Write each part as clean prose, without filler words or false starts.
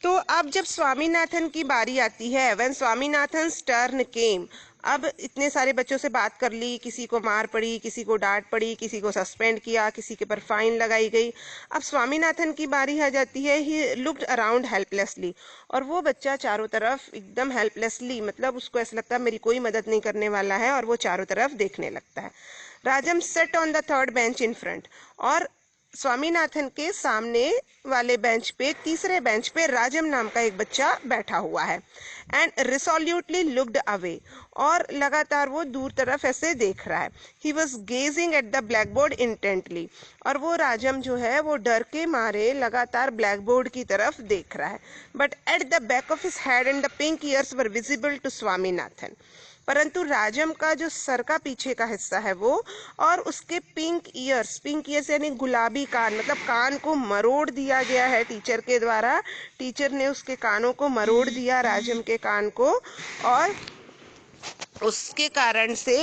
तो अब जब स्वामीनाथन की बारी आती है, व्हेन स्वामीनाथन्स टर्न केम, अब इतने सारे बच्चों से बात कर ली, किसी को मार पड़ी, किसी को डांट पड़ी, किसी को सस्पेंड किया, किसी के पर फाइन लगाई गई। अब स्वामीनाथन की बारी आ जाती है। ही लुक्ड अराउंड हेल्पलेसली, और वो बच्चा चारों तरफ एकदम हेल्पलेसली, मतलब उसको ऐसा लगता है मेरी कोई मदद नहीं करने वाला है, और वो चारों तरफ देखने लगता है। राजम set on the third bench in front, और स्वामीनाथन के सामने वाले बेंच पे, तीसरे बेंच पे राजम नाम का एक बच्चा बैठा हुआ है। एंड रिसोल्यूटली लुक्ड अवे, और लगातार वो दूर तरफ ऐसे देख रहा है। He was gazing at the blackboard intently, और वो राजम जो है वो डर के मारे लगातार ब्लैक बोर्ड की तरफ देख रहा है। But at the back of his head and the pink ears were visible to Swaminathan, परंतु राजम का जो सर का पीछे का हिस्सा है वो, और उसके पिंक ईयर्स यानी गुलाबी कान, मतलब कान को मरोड़ दिया गया है टीचर के द्वारा। टीचर ने उसके कानों को मरोड़ दिया, राजम के कान को, और उसके कारण से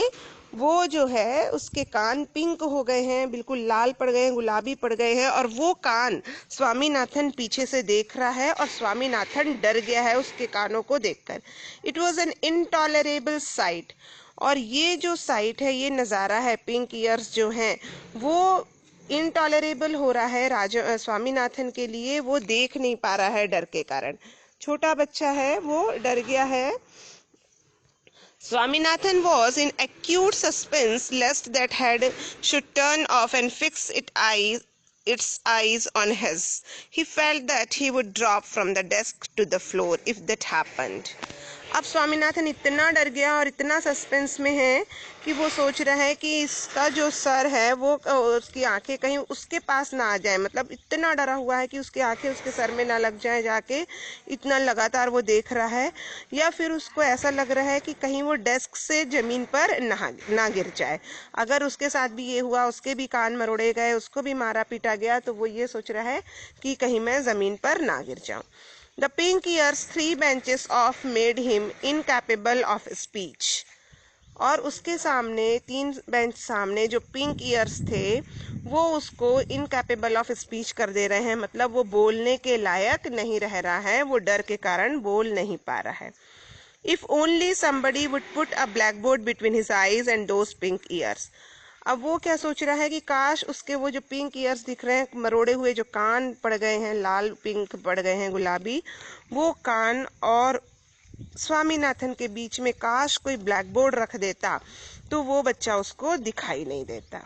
वो जो है उसके कान पिंक हो गए हैं, बिल्कुल लाल पड़ गए हैं, गुलाबी पड़ गए हैं, और वो कान स्वामीनाथन पीछे से देख रहा है, और स्वामीनाथन डर गया है उसके कानों को देखकर। It was an intolerable site, और ये जो साइट है, ये नज़ारा है, पिंक ईयर्स जो हैं वो इनटॉलरेबल हो रहा है स्वामीनाथन के लिए। वो देख नहीं पा रहा है डर के कारण। छोटा बच्चा है, वो डर गया है। Swaminathan was in acute suspense lest that head should turn off and fix its eyes on his. He felt that he would drop from the desk to the floor if that happened. अब स्वामीनाथन इतना डर गया और इतना suspense में है कि वो सोच रहा है कि इसका जो सर है वो, उसकी आंखें कहीं उसके पास ना आ जाए, मतलब इतना डरा हुआ है कि उसकी आंखें उसके सर में ना लग जाए जाके, इतना लगातार वो देख रहा है। या फिर उसको ऐसा लग रहा है कि कहीं वो डेस्क से जमीन पर ना गिर जाए। अगर उसके साथ भी ये हुआ, उसके भी कान मरोड़े गए, उसको भी मारा पीटा गया, तो वो ये सोच रहा है कि कहीं मैं जमीन पर ना गिर जाऊं। The pink ears 3 benches off made him incapable of speech. और उसके सामने 3 बेंच सामने जो पिंक ईयर्स थे वो उसको इनकैपेबल ऑफ स्पीच कर दे रहे हैं, मतलब वो बोलने के लायक नहीं रह रहा है, वो डर के कारण बोल नहीं पा रहा है। If only somebody would put a blackboard between his eyes and those pink ears. अब वो क्या सोच रहा है कि काश उसके वो जो पिंक ईयर्स दिख रहे हैं, मरोड़े हुए जो कान पड़ गए हैं, लाल पिंक पड़ गए हैं, गुलाबी, वो कान और स्वामीनाथन के बीच में काश कोई ब्लैक बोर्ड रख देता तो वो बच्चा उसको दिखाई नहीं देता।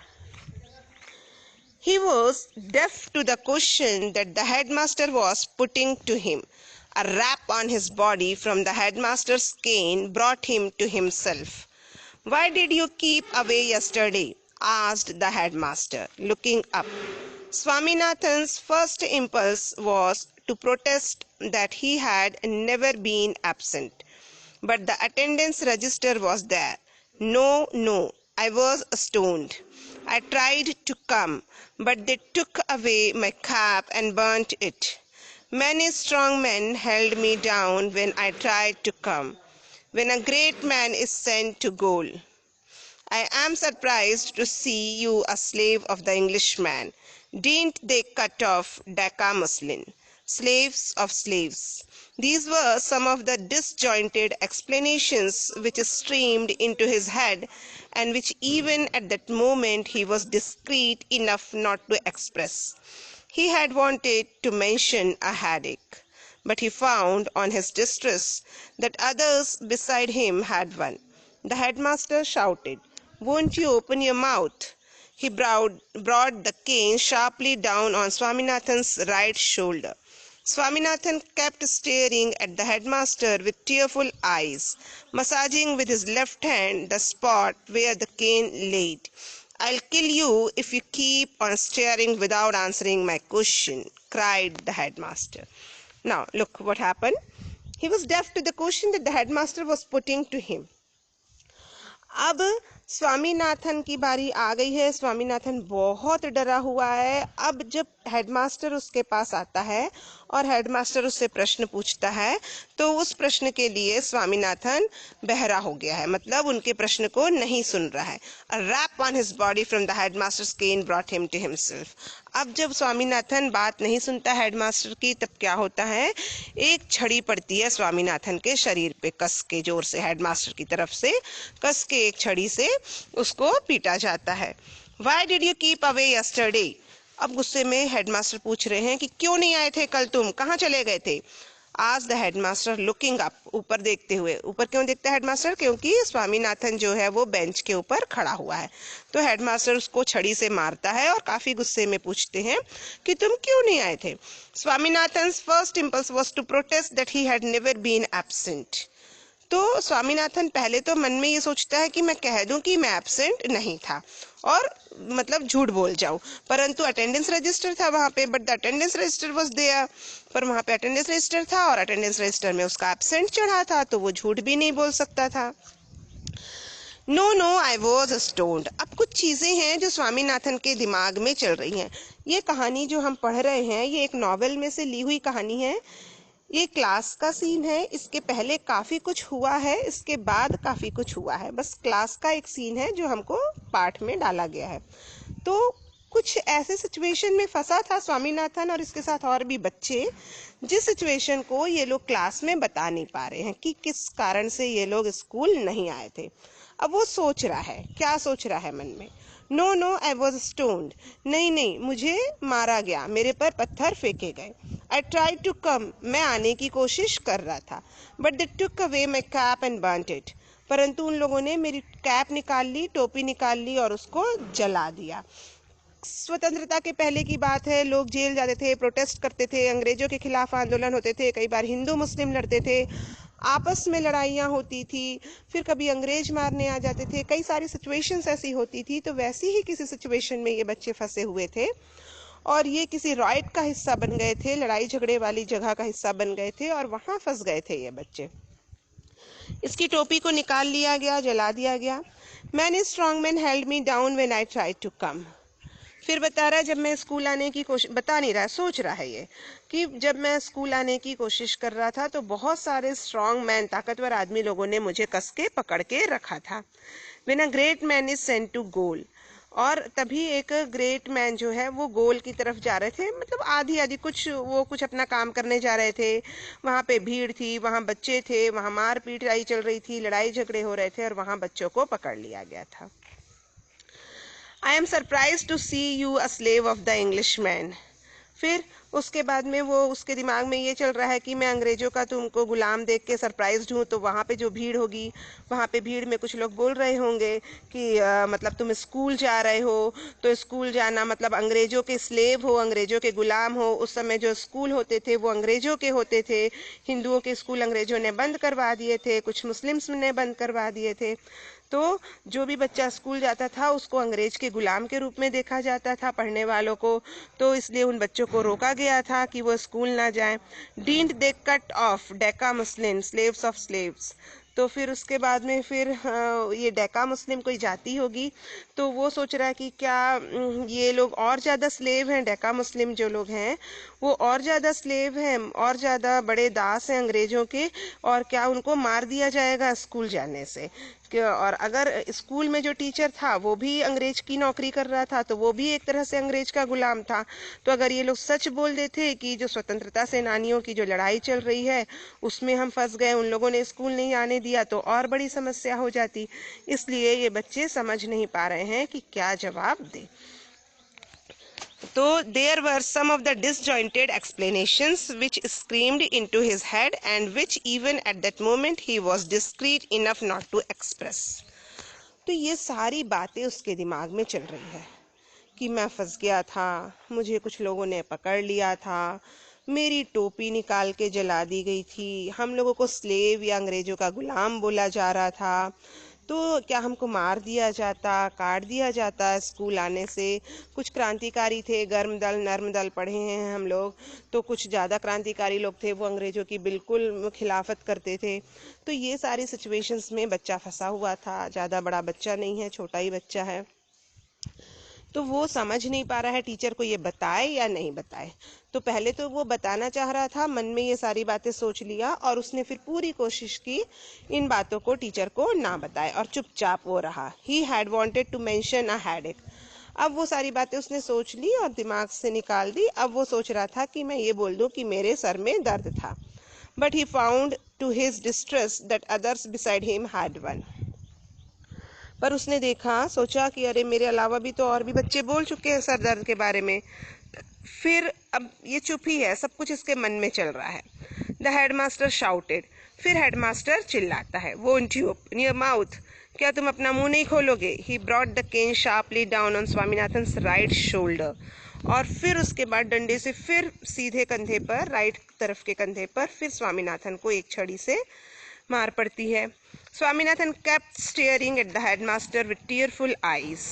He was deaf to the question that the headmaster was putting to him. A rap on his body from the headmaster's cane brought him to himself. Why did you keep away yesterday? Asked the headmaster, looking up. Swaminathan's first impulse was to protest that he had never been absent. But the attendance register was there. No, I was stoned. I tried to come, but they took away my cap and burnt it. Many strong men held me down when I tried to come. When a great man is sent to gaol. I am surprised to see you a slave of the Englishman. Didn't they cut off Dhaka Muslin? Slaves of slaves. These were some of the disjointed explanations which streamed into his head and which even at that moment he was discreet enough not to express. He had wanted to mention a headache, but he found on his distress that others beside him had one. The headmaster shouted, "Won't you open your mouth?" He brought the cane sharply down on Swaminathan's right shoulder. Swaminathan kept staring at the headmaster with tearful eyes, massaging with his left hand the spot where the cane laid. "I'll kill you if you keep on staring without answering my question," cried the headmaster. Now, look what happened. He was deaf to the question that the headmaster was putting to him. अब स्वामीनाथन की बारी आ गई है। स्वामीनाथन बहुत डरा हुआ है। अब जब हेडमास्टर उसके पास आता है और हेडमास्टर उससे प्रश्न पूछता है तो उस प्रश्न के लिए स्वामीनाथन बहरा हो गया है, मतलब उनके प्रश्न को नहीं सुन रहा है। A rap on his body from the headmaster's cane brought him to himself. अब जब स्वामीनाथन बात नहीं सुनता हेडमास्टर की, तब क्या होता है, एक छड़ी पड़ती है स्वामीनाथन के शरीर पे, कस के जोर से, हेडमास्टर की तरफ से कस के एक छड़ी से उसको पीटा जाता है। Why did you keep away yesterday? अब गुस्से में हेडमास्टर पूछ रहे हैं कि क्यों नहीं आए थे कल, तुम कहाँ चले गए थे? आज द हेडमास्टर लुकिंग अप, ऊपर देखते हुए। ऊपर क्यों देखता है हेडमास्टर? क्योंकि स्वामीनाथन जो है वो बेंच के ऊपर खड़ा हुआ है। तो हेडमास्टर उसको छड़ी से मारता है और काफी गुस्से में पूछते हैं कि तुम क्यों नहीं आए थे? Swaminathan's first impulse was to protest that he had never been absent. तो स्वामीनाथन पहले तो मन में ये सोचता है कि मैं कह दूं कि मैं एब्सेंट नहीं था और मतलब झूठ बोल जाऊं, परंतु अटेंडेंस रजिस्टर था वहां पे, but the attendance register was there, पर वहां पे अटेंडेंस रजिस्टर था और अटेंडेंस रजिस्टर में उसका एब्सेंट चढ़ा था, तो वो झूठ भी नहीं बोल सकता था। No no I was stoned. अब कुछ चीजें हैं जो स्वामीनाथन के दिमाग में चल रही हैं। ये कहानी जो हम पढ़ रहे हैं ये एक नॉवेल में से ली हुई कहानी है। ये क्लास का सीन है। इसके पहले काफी कुछ हुआ है, इसके बाद काफी कुछ हुआ है। बस क्लास का एक सीन है जो हमको पाठ में डाला गया है। तो कुछ ऐसे सिचुएशन में फंसा था स्वामीनाथन और इसके साथ और भी बच्चे, जिस सिचुएशन को ये लोग क्लास में बता नहीं पा रहे हैं कि किस कारण से ये लोग स्कूल नहीं आए थे। अब वो सोच रहा है, क्या सोच रहा है मन में? No no I was stoned, नहीं नहीं मुझे मारा गया, मेरे पर पत्थर फेंके गए। आई ट्राई टू कम, मैं आने की कोशिश कर रहा था, but they took away my cap and burnt it, परंतु उन लोगों ने मेरी कैप निकाल ली, टोपी निकाल ली और उसको जला दिया। स्वतंत्रता के पहले की बात है, लोग जेल जाते थे, प्रोटेस्ट करते थे, अंग्रेजों के खिलाफ आंदोलन होते थे, कई बार हिंदू मुस्लिम लड़ते थे, आपस में लड़ाइयाँ होती थी, फिर कभी अंग्रेज मारने आ जाते थे, कई सारी सिचुएशंस ऐसी होती थी। तो वैसी ही किसी सिचुएशन में ये बच्चे फंसे हुए थे और ये किसी रॉयट का हिस्सा बन गए थे, लड़ाई झगड़े वाली जगह का हिस्सा बन गए थे और वहां फंस गए थे ये बच्चे। इसकी टोपी को निकाल लिया गया, जला दिया गया। Many strong man held me down when I tried to come. फिर बता रहा है जब मैं स्कूल आने की कोशिश, बता नहीं रहा है, सोच रहा है ये कि जब मैं स्कूल आने की कोशिश कर रहा था तो बहुत सारे स्ट्रॉन्ग मैन, ताकतवर आदमी लोगों ने मुझे कस के पकड़ के रखा था। When a great man is sent to gaol, और तभी एक ग्रेट मैन जो है वो गोल की तरफ जा रहे थे, मतलब आधी आधी कुछ वो कुछ अपना काम करने जा रहे थे। वहाँ पे भीड़ थी, वहाँ बच्चे थे, वहाँ मार पीटाई चल रही थी, लड़ाई झगड़े हो रहे थे और वहाँ बच्चों को पकड़ लिया गया था। I am surprise to see you a slave of the English man. फिर उसके बाद में वो उसके दिमाग में ये चल रहा है कि मैं अंग्रेजों का तुमको गुलाम देख के सरप्राइज्ड हूँ। तो वहाँ पे जो भीड़ होगी, वहाँ पे भीड़ में कुछ लोग बोल रहे होंगे कि मतलब तुम स्कूल जा रहे हो, तो स्कूल जाना मतलब अंग्रेजों के स्लेव हो, अंग्रेजों के गुलाम हो। उस समय जो स्कूल होते थे वो अंग्रेजों के होते थे। हिंदुओं के स्कूल अंग्रेजों ने बंद करवा दिए थे, कुछ मुस्लिम्स ने बंद करवा दिए थे। तो जो भी बच्चा स्कूल जाता था उसको अंग्रेज के गुलाम के रूप में देखा जाता था, पढ़ने वालों को। तो इसलिए उन बच्चों को रोका गया था कि वो स्कूल ना जाएं। डींट दे कट ऑफ डेका मुस्लिम स्लेव्स ऑफ स्लेव्स। तो फिर उसके बाद में फिर ये डेका मुस्लिम कोई जाति होगी, तो वो सोच रहा है कि क्या ये लोग और ज़्यादा स्लेव हैं, डेका मुस्लिम जो लोग हैं वो और ज़्यादा स्लेव हैं, और ज़्यादा बड़े दास हैं अंग्रेजों के, और क्या उनको मार दिया जाएगा स्कूल जाने से? और अगर स्कूल में जो टीचर था वो भी अंग्रेज की नौकरी कर रहा था तो वो भी एक तरह से अंग्रेज का गुलाम था। तो अगर ये लोग सच बोल देते कि जो स्वतंत्रता सेनानियों की जो लड़ाई चल रही है उसमें हम फंस गए, उन लोगों ने स्कूल नहीं आने दिया, तो और बड़ी समस्या हो जाती। इसलिए ये बच्चे समझ नहीं पा रहे हैं कि क्या जवाब दे। तो there were some of the disjointed explanations which screamed into his head and which even at that moment he was discreet enough not to express. तो ये सारी बातें उसके दिमाग में चल रही है कि मैं फंस गया था, मुझे कुछ लोगों ने पकड़ लिया था, मेरी टोपी निकाल के जला दी गई थी, हम लोगों को स्लेव या अंग्रेजों का गुलाम बोला जा रहा था। तो क्या हमको मार दिया जाता, काट दिया जाता स्कूल आने से? कुछ क्रांतिकारी थे, गर्म दल नर्म दल पढ़े हैं हम लोग, तो कुछ ज़्यादा क्रांतिकारी लोग थे, वो अंग्रेज़ों की बिल्कुल खिलाफत करते थे। तो ये सारी सिचुएशंस में बच्चा फंसा हुआ था। ज़्यादा बड़ा बच्चा नहीं है, छोटा ही बच्चा है, तो वो समझ नहीं पा रहा है टीचर को ये बताए या नहीं बताए। तो पहले तो वो बताना चाह रहा था, मन में ये सारी बातें सोच लिया, और उसने फिर पूरी कोशिश की इन बातों को टीचर को ना बताए, और चुपचाप वो रहा। He had wanted to mention a headache. अब वो सारी बातें उसने सोच ली और दिमाग से निकाल दी। अब वो सोच रहा था कि मैं ये बोल दूं कि मेरे सर में दर्द था। But he found to his distress that others beside him had one. पर उसने देखा, सोचा कि अरे मेरे अलावा भी तो और भी बच्चे बोल चुके हैं सर दर्द के बारे में। फिर अब ये चुप ही है, सब कुछ इसके मन में चल रहा है। The headmaster shouted. फिर हेडमास्टर चिल्लाता है, won't you open your mouth? क्या तुम अपना मुंह नहीं खोलोगे? He brought the cane sharply down on Swaminathan's right shoulder. और फिर उसके बाद डंडे से फिर सीधे कंधे पर, राइट तरफ के कंधे पर, फिर स्वामीनाथन को एक छड़ी से मार पड़ती है। Swaminathan kept staring at the headmaster with tearful eyes।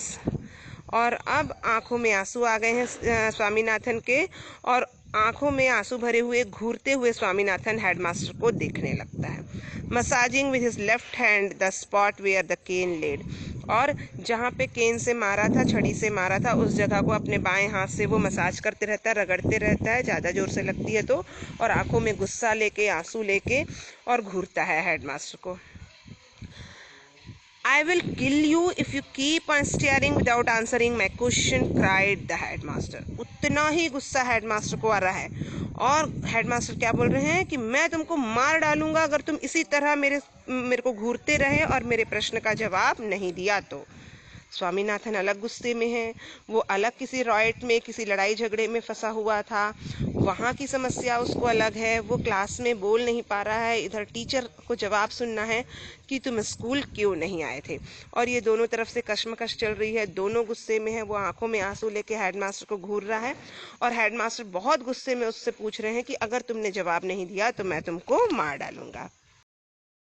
और अब आंखों में आंसू आ गए हैं स्वामीनाथन के, और आंखों में आंसू भरे हुए घूरते हुए स्वामीनाथन हेडमास्टर को देखने लगता है। Massaging with his left hand the spot where the cane laid. और जहाँ पे केन से मारा था, छड़ी से मारा था, उस जगह को अपने बाएं हाथ से वो मसाज करते रहता है, रगड़ते रहता है, ज़्यादा जोर से लगती है तो, और आंखों में गुस्सा लेके, आंसू लेके, और घूरता है हेडमास्टर को। I will kill you if you keep on staring without answering my question, cried the headmaster। उतना ही गुस्सा हेडमास्टर को आ रहा है, और हेडमास्टर क्या बोल रहे हैं कि मैं तुमको मार डालूंगा अगर तुम इसी तरह मेरे को घूरते रहे और मेरे प्रश्न का जवाब नहीं दिया तो। स्वामीनाथन अलग गुस्से में है, वो अलग किसी रॉयट में, किसी लड़ाई झगड़े में फंसा हुआ था, वहाँ की समस्या उसको अलग है, वो क्लास में बोल नहीं पा रहा है, इधर टीचर को जवाब सुनना है कि तुम स्कूल क्यों नहीं आए थे। और ये दोनों तरफ से कश्मकश चल रही है, दोनों गुस्से में है। वो आंखों में आंसू लेके हेडमास्टर को घूर रहा है, और हेडमास्टर बहुत गुस्से में उससे पूछ रहे हैं कि अगर तुमने जवाब नहीं दिया तो मैं तुमको मार डालूंगा।